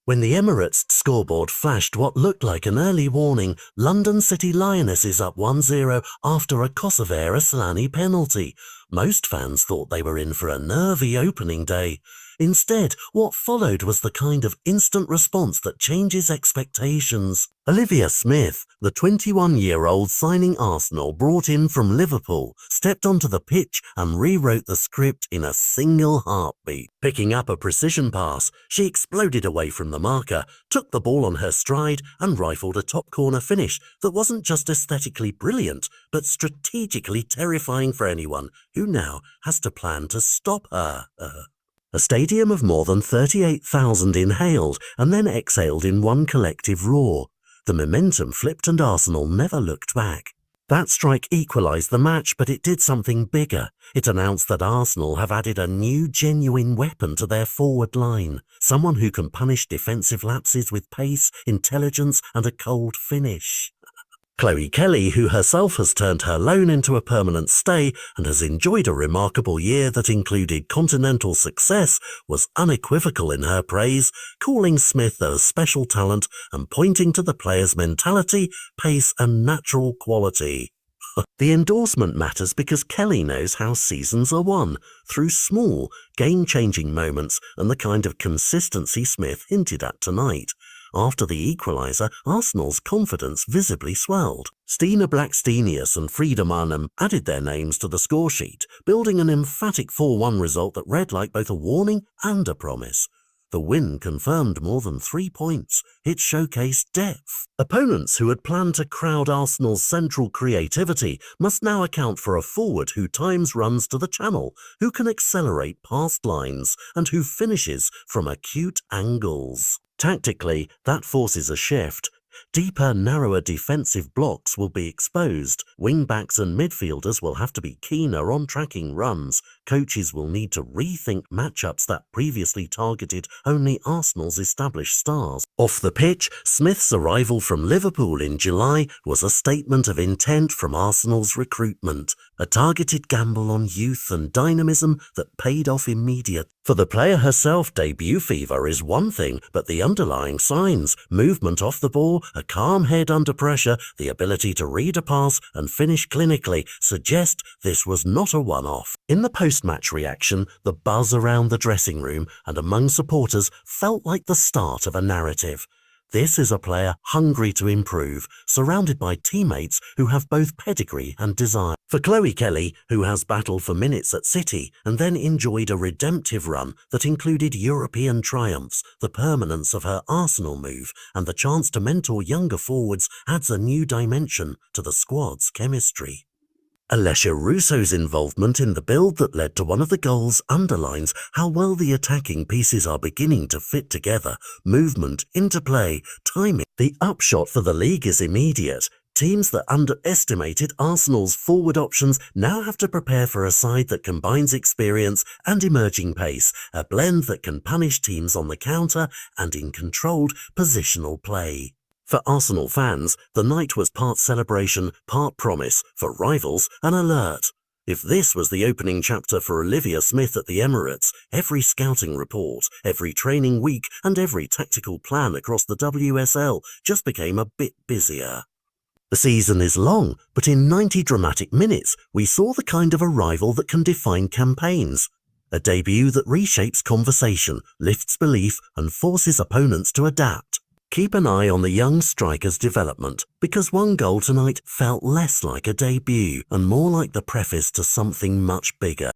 When the Emirates scoreboard flashed what looked like an early warning, London City Lionesses up 1-0 after a Kosovar Asllani penalty. Most fans thought they were in for a nervy opening day. Instead, what followed was the kind of instant response that changes expectations. Olivia Smith, the 21-year-old signing Arsenal brought in from Liverpool, stepped onto the pitch and rewrote the script in a single heartbeat. Picking up a precision pass, she exploded away from the marker, took the ball on her stride and rifled a top corner finish that wasn't just aesthetically brilliant, but strategically terrifying for anyone who now has to plan to stop her. A stadium of more than 38,000 inhaled and then exhaled in one collective roar. The momentum flipped and Arsenal never looked back. That strike equalised the match, but it did something bigger. It announced that Arsenal have added a new genuine weapon to their forward line, someone who can punish defensive lapses with pace, intelligence and a cold finish. Chloe Kelly, who herself has turned her loan into a permanent stay and has enjoyed a remarkable year that included continental success, was unequivocal in her praise, calling Smith a special talent and pointing to the player's mentality, pace and natural quality. The endorsement matters because Kelly knows how seasons are won, through small, game-changing moments and the kind of consistency Smith hinted at tonight. After the equaliser, Arsenal's confidence visibly swelled. Stina Blackstenius and Frida Marnham added their names to the scoresheet, building an emphatic 4-1 result that read like both a warning and a promise. The win confirmed more than 3 points. It showcased depth. Opponents who had planned to crowd Arsenal's central creativity must now account for a forward who times runs to the channel, who can accelerate past lines, and who finishes from acute angles. Tactically, that forces a shift. Deeper, narrower defensive blocks will be exposed. Wing-backs and midfielders will have to be keener on tracking runs. Coaches will need to rethink matchups that previously targeted only Arsenal's established stars. Off the pitch, Smith's arrival from Liverpool in July was a statement of intent from Arsenal's recruitment, a targeted gamble on youth and dynamism that paid off immediately. For the player herself, debut fever is one thing, but the underlying signs, movement off the ball, a calm head under pressure, the ability to read a pass and finish clinically, suggest this was not a one-off. In the post-match reaction, the buzz around the dressing room and among supporters felt like the start of a narrative. This is a player hungry to improve, surrounded by teammates who have both pedigree and desire. For Chloe Kelly, who has battled for minutes at City and then enjoyed a redemptive run that included European triumphs, the permanence of her Arsenal move and the chance to mentor younger forwards adds a new dimension to the squad's chemistry. Alessia Russo's involvement in the build that led to one of the goals underlines how well the attacking pieces are beginning to fit together. Movement, interplay, timing. The upshot for the league is immediate. Teams that underestimated Arsenal's forward options now have to prepare for a side that combines experience and emerging pace, a blend that can punish teams on the counter and in controlled positional play. For Arsenal fans, the night was part celebration, part promise. For rivals, an alert. If this was the opening chapter for Olivia Smith at the Emirates, every scouting report, every training week and every tactical plan across the WSL just became a bit busier. The season is long, but in 90 dramatic minutes, we saw the kind of arrival that can define campaigns. A debut that reshapes conversation, lifts belief and forces opponents to adapt. Keep an eye on the young striker's development, because one goal tonight felt less like a debut and more like the preface to something much bigger.